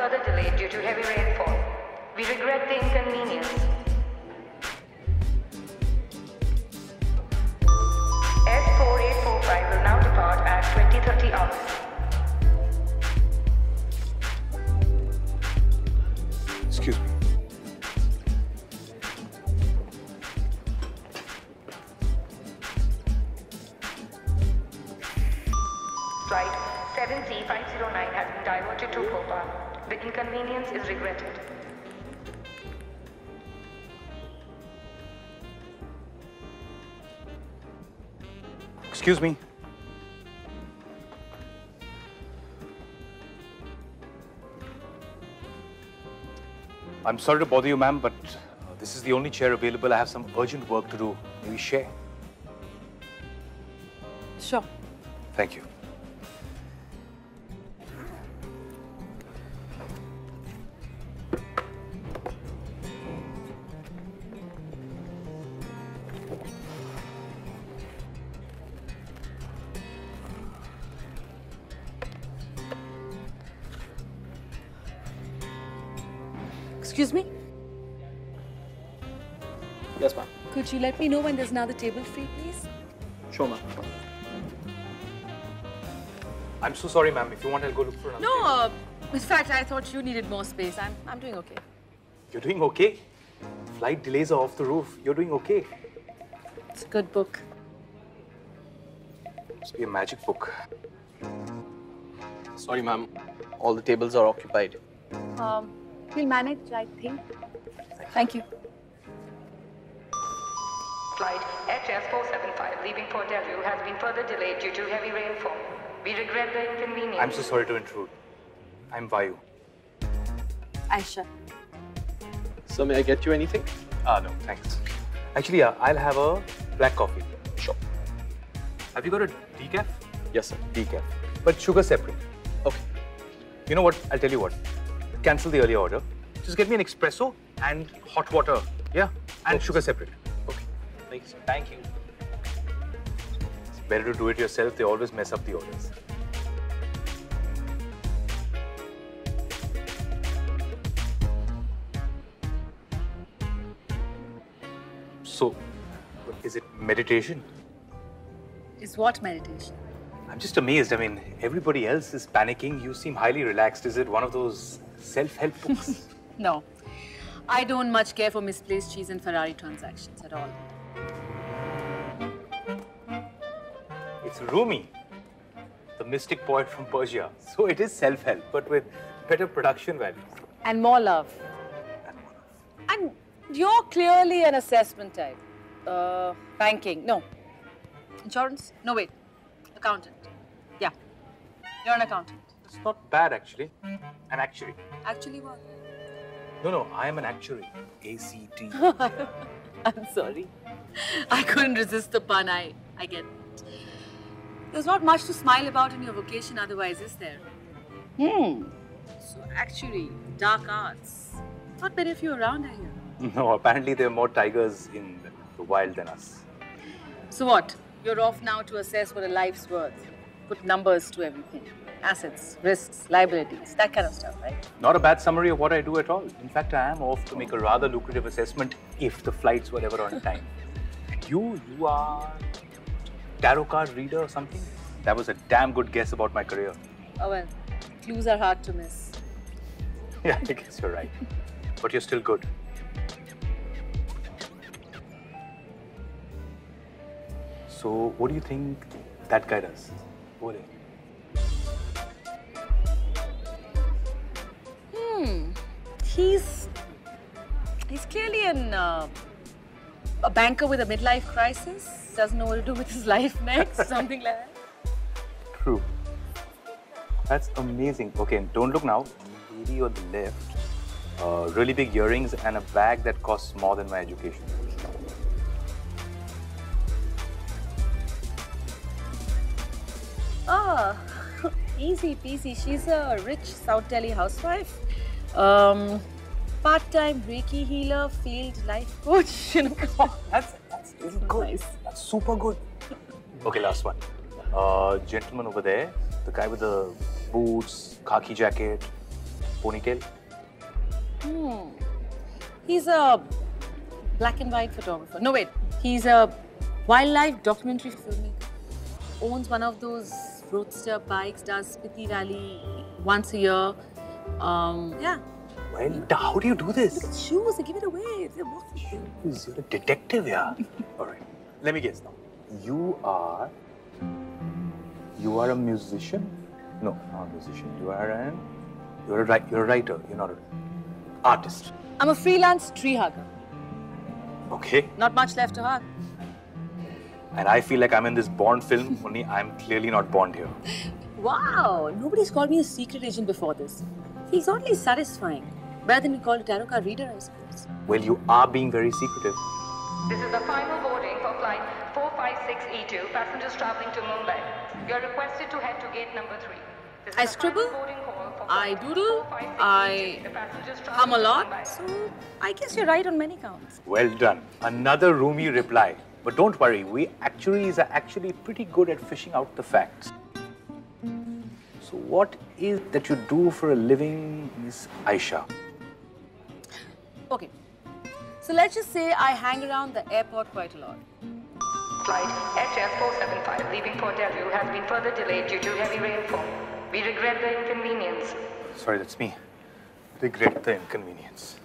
further delayed due to heavy rainfall. We regret the inconvenience. S4845 will now depart at 20:30 hours. Excuse me. Flight 7C509 has been diverted to Bhopal. The inconvenience is regretted. Excuse me. I'm sorry to bother you, ma'am, but this is the only chair available. I have some urgent work to do. May we share? Sure. Thank you. Excuse me? Yes, ma'am. Could you let me know when there's another table free, please? Sure, ma'am. I'm so sorry, ma'am. If you want, I'll go look for another No, table. in fact, I thought you needed more space. I'm doing okay. You're doing okay? Flight delays are off the roof. You're doing okay. It's a good book. Must be a magic book. Sorry, ma'am. All the tables are occupied. We'll manage, I think. Thank you. Flight HS475 leaving for Delhi has been further delayed due to heavy rainfall. We regret the inconvenience. I'm so sorry to intrude. I'm Vayu. Aisha. Sir, may I get you anything? No, thanks. Actually, I'll have a black coffee. Sure. Have you got a decaf? Yes, sir. Decaf. But sugar separate. Okay. You know what? I'll tell you what. Cancel the earlier order. Just get me an espresso and hot water. Yeah? And sugar separate. Okay. Thank you, sir. Thank you. It's better to do it yourself. They always mess up the orders. So, is it meditation? Is what meditation? I'm just amazed. I mean, everybody else is panicking. You seem highly relaxed. Is it one of those self-help books? No. I don't much care for misplaced cheese and Ferrari transactions at all. It's Rumi, the mystic poet from Persia. So it is self-help, but with better production values. And more love. And you're clearly an assessment type. Banking. No. Insurance? No, wait. Accountant. Yeah. You're an accountant. It's not bad, actually. An actuary. Actually what? No, I am an actuary. ACT. I'm sorry. I couldn't resist the pun. I get it. There's not much to smile about in your vocation otherwise, is there? So actually, dark arts. Not many of you around are here. No, apparently there are more tigers in the wild than us. So what? You're off now to assess what a life's worth. Put numbers to everything. Assets, risks, liabilities, that kind of stuff, right? Not a bad summary of what I do at all. In fact, I am off to make a rather lucrative assessment if the flights were ever on time. And you are tarot card reader or something? That was a damn good guess about my career. Oh well, clues are hard to miss. Yeah, I guess you're right. But you're still good. So, what do you think that guy does? Ole. He's clearly a banker with a midlife crisis. Doesn't know what to do with his life next. Something like that. True. That's amazing. Okay, don't look now. Lady on the left. Really big earrings and a bag that costs more than my education. Ah, easy peasy. She's a rich South Delhi housewife. Part-time Reiki healer, field life coach. You know. That's good. Nice. That's super good. Okay, last one. Gentleman over there, the guy with the boots, khaki jacket. Ponytail? He's a black and white photographer. No, wait. He's a wildlife documentary filmmaker. Owns one of those roadster bikes, does Spiti Rally once a year. Yeah. Well, how do you do this? Look at the shoes. They give it away. They're walking. You're a detective, yeah. All right. Let me guess now. You are a musician? No, not a musician. You're a writer. You're not an artist. I'm a freelance tree hugger. Okay. Not much left to hug. And I feel like I'm in this Bond film, only I'm clearly not Bond here. Wow. Nobody's called me a secret agent before this. Feels oddly satisfying. Better than we call a tarot card reader, I suppose. Well, you are being very secretive. This is the final boarding for flight 456E2, passengers traveling to Mumbai. You are requested to head to gate number 3. This is I the scribble, final boarding call for I flight doodle, 456E2. I The passengers hum a traveling to lot. Mumbai. So I guess you're right on many counts. Well done. Another roomy reply. But don't worry, we actuaries are actually pretty good at fishing out the facts. So what is that you do for a living, Miss Aisha? Okay. So let's just say I hang around the airport quite a lot. Flight HS475 leaving for Delhi has been further delayed due to heavy rainfall. We regret the inconvenience. Sorry, that's me. Regret the inconvenience.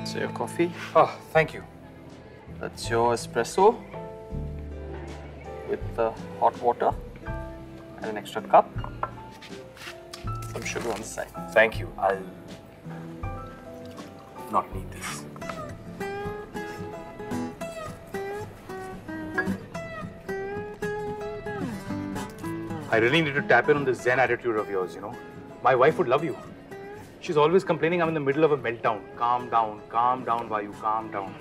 So your coffee. Oh, thank you. That's your espresso with the hot water and an extra cup. Some sugar on the side. Thank you. I'll not need this. I really need to tap in on the Zen attitude of yours, you know. My wife would love you. She's always complaining I'm in the middle of a meltdown. Calm down, Vayu, calm down.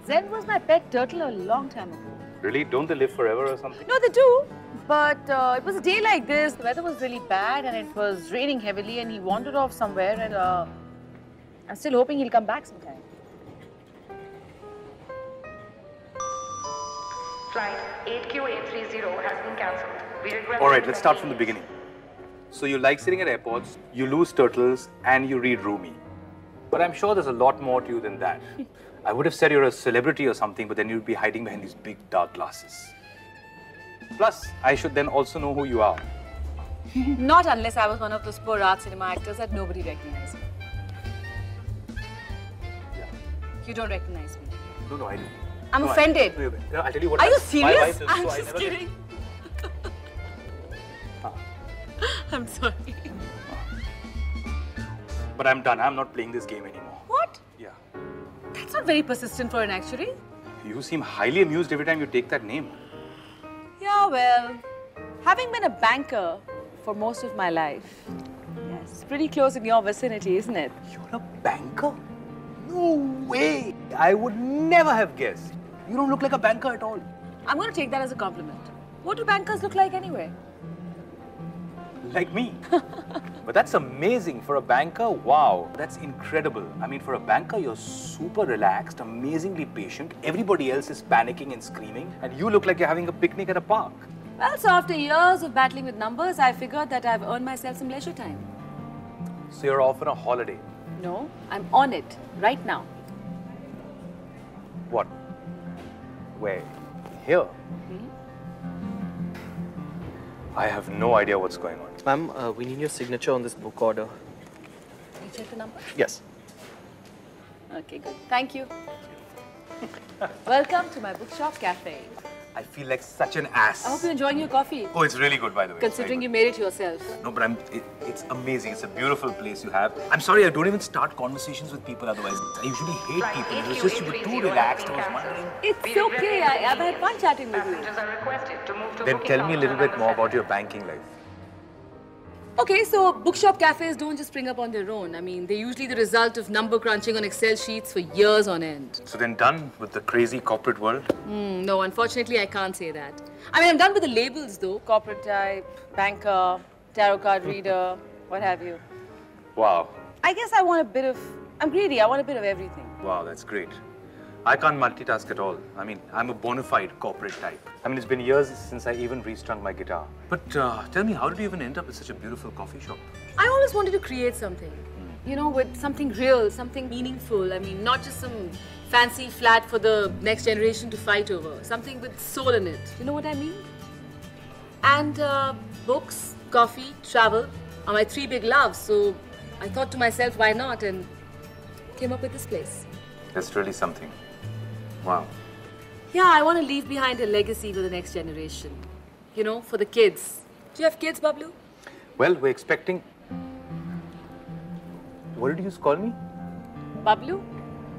Zen was my pet turtle a long time ago. Really? Don't they live forever or something? No, they do. But it was a day like this. The weather was really bad and it was raining heavily and he wandered off somewhere and I'm still hoping he'll come back sometime. Flight 8Q830 has been cancelled. We regret All the right, let's start from the inconvenience. beginning. So you like sitting at airports, you lose turtles, and you read Rumi. But I'm sure there's a lot more to you than that. I would have said you're a celebrity or something, but then you'd be hiding behind these big dark glasses. Plus, I should then also know who you are. Not unless I was one of those poor art cinema actors that nobody recognized. Yeah. You don't recognize me. No, I do. I'm No, offended. I'll tell you what. Are you My serious? wife is, I'm so I just never get- kidding. I'm sorry. But I'm done. I'm not playing this game anymore. What? Yeah. That's not very persistent for an actuary. You seem highly amused every time you take that name. Yeah, well, having been a banker for most of my life, yes, pretty close in your vicinity, isn't it? You're a banker? No way! I would never have guessed. You don't look like a banker at all. I'm going to take that as a compliment. What do bankers look like anyway? Like me. But that's amazing. For a banker, wow, that's incredible. I mean, for a banker, you're super relaxed, amazingly patient. Everybody else is panicking and screaming, and you look like you're having a picnic at a park. Well, so after years of battling with numbers, I figured that I've earned myself some leisure time. So you're off on a holiday. No, I'm on it right now. What? Where? Here? I have no idea what's going on. Ma'am, we need your signature on this book order. Can you check the number? Yes. Okay, good. Thank you. Welcome to my bookshop cafe. I feel like such an ass. I hope you're enjoying your coffee. Oh, it's really good, by the way. Considering you made it yourself. No, but it's amazing. It's a beautiful place you have. I'm sorry, I don't even start conversations with people otherwise. I usually hate people. It was just you were too relaxed. I was wondering. It's okay. I've had fun chatting with you. Passengers are requested to move to Then booking tell me a counter little bit number more 7. about your banking life. Okay, so bookshop cafes don't just spring up on their own. I mean, they're usually the result of number crunching on Excel sheets for years on end. So then done with the crazy corporate world? No, unfortunately, I can't say that. I mean, I'm done with the labels though. Corporate type, banker, tarot card reader, what have you. Wow. I guess I want a bit of... I'm greedy. I want a bit of everything. Wow, that's great. I can't multitask at all. I mean, I'm a bona fide corporate type. I mean, it's been years since I even restrung my guitar. But tell me, how did you even end up with such a beautiful coffee shop? I always wanted to create something. You know, with something real, something meaningful. I mean, not just some fancy flat for the next generation to fight over. Something with soul in it. You know what I mean? And books, coffee, travel are my three big loves. So I thought to myself, why not? And came up with this place. That's really something. Wow. Yeah, I want to leave behind a legacy for the next generation. You know, for the kids. Do you have kids, Bablu? Well, we're expecting... What did you just call me? Bablu?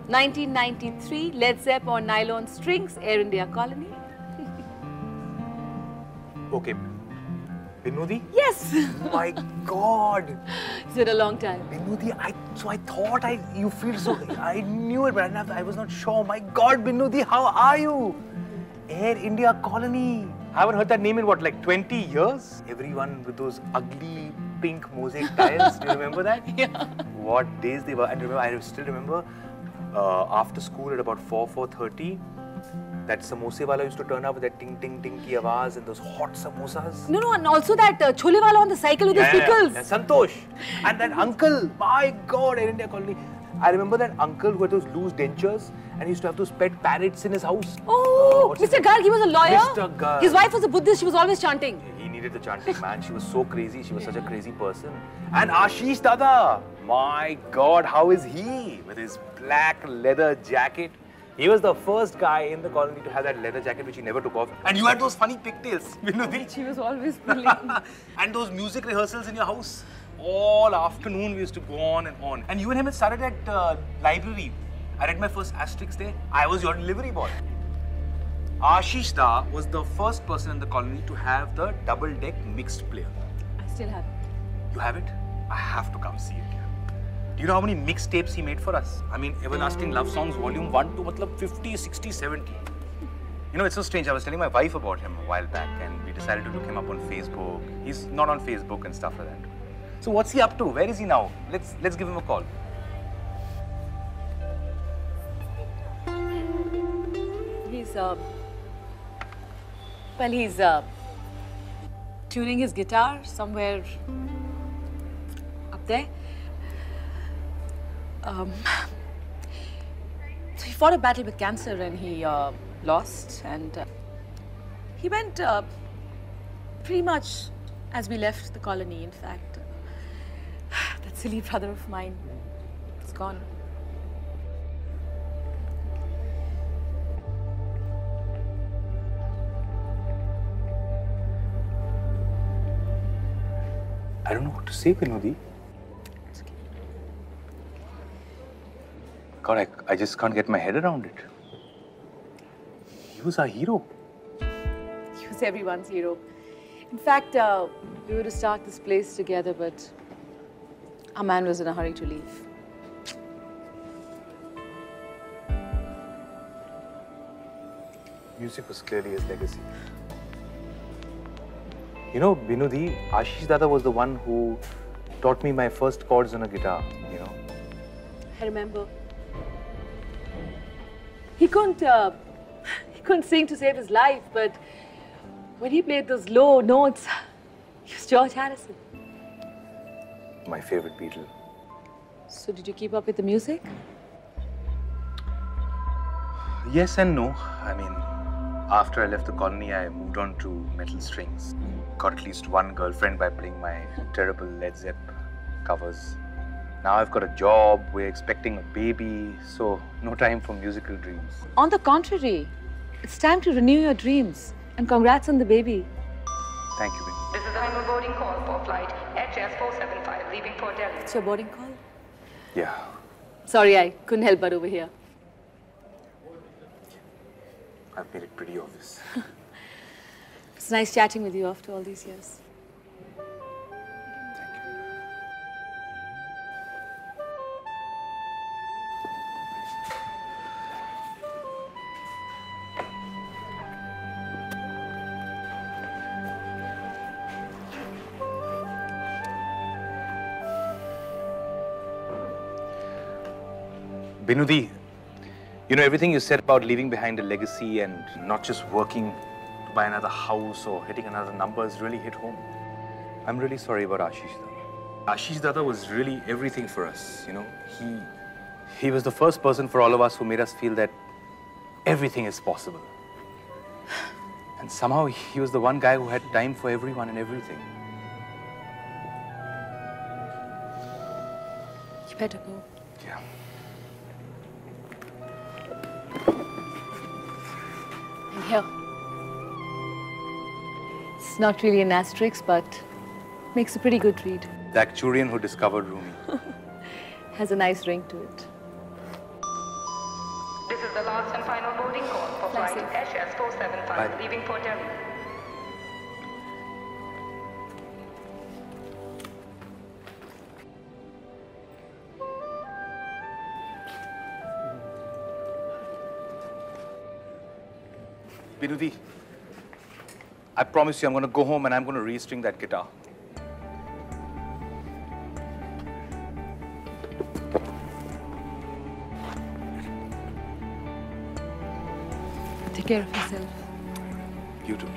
1993, Led Zepp on nylon strings, Air India Colony. Okay. Binudi? Yes! Oh my God! It's been a long time. Binudi, I thought you feel so... I knew it, but I was not sure. My God, Binudi, how are you? Air India Colony. I haven't heard that name in what, like 20 years? Everyone with those ugly pink mosaic tiles. Do you remember that? Yeah. What days they were. And remember, I still remember after school at about 4:30, that samosa wala used to turn up with that ting ting ting ki awaaz and those hot samosas. No, and also that chole wala on the cycle with his pickles. Yeah, Santosh. And that uncle, my God, Air India Colony. I remember that uncle who had those loose dentures and he used to have those pet parrots in his house. Oh, Mr. Garg, he was a lawyer. Mr. Garg. His wife was a Buddhist, she was always chanting. He needed the chanting, man. She was so crazy. She was such a crazy person. And Ashish Dada, my God, how is he? With his black leather jacket. He was the first guy in the colony to have that leather jacket which he never took off. And you had those funny pigtails, Binudi. She was always pulling. And those music rehearsals in your house. All afternoon we used to go on and on. And you and him had started at library. I read my first Asterix there. I was your delivery boy. Ashish Da was the first person in the colony to have the double-deck mixed player. I still have it. You have it? I have to come see it. Do you know how many mixtapes he made for us? I mean, Everlasting Love Songs Volume 1 to matlab 50, 60, 70. You know, it's so strange. I was telling my wife about him a while back and we decided to look him up on Facebook. He's not on Facebook and stuff like that. So what's he up to? Where is he now? Let's give him a call. He's tuning his guitar somewhere up there. So he fought a battle with cancer and he lost, and he went pretty much as we left the colony. In fact, that silly brother of mine is gone. I don't know what to say, Binudi. God, I just can't get my head around it. He was our hero. He was everyone's hero. In fact, we were to start this place together, but our man was in a hurry to leave. Music was clearly his legacy. You know, Binudi, Ashish Dada was the one who taught me my first chords on a guitar, you know. I remember. He couldn't sing to save his life, but when he played those low notes, he was George Harrison. My favorite Beatle. So did you keep up with the music? Yes and no. I mean, after I left the colony, I moved on to metal strings. Got at least one girlfriend by playing my terrible Led Zepp covers. Now I've got a job, we're expecting a baby, so no time for musical dreams. On the contrary, it's time to renew your dreams. And congrats on the baby. Thank you, Bindu. This is the final boarding call for flight HS475 leaving for Delhi. It's your boarding call? Yeah. Sorry, I couldn't help but overhear. I've made it pretty obvious. It's nice chatting with you after all these years. Thank Binudi, you know, everything you said about leaving behind a legacy and not just working to buy another house or hitting another number has really hit home. I'm really sorry about Ashish Dada. Ashish Dada was really everything for us, you know. He was the first person for all of us who made us feel that everything is possible. And somehow he was the one guy who had time for everyone and everything. You better go. Yeah. And here. It's not really an asterisk, but makes a pretty good read. The Acturian who discovered Rumi. Has a nice ring to it. This is the last and final boarding call for Fly flight safe. HS475 Bye. leaving Port Delhi. Binudi, I promise you I'm going to go home and I'm going to restring that guitar. Take care of yourself. You too.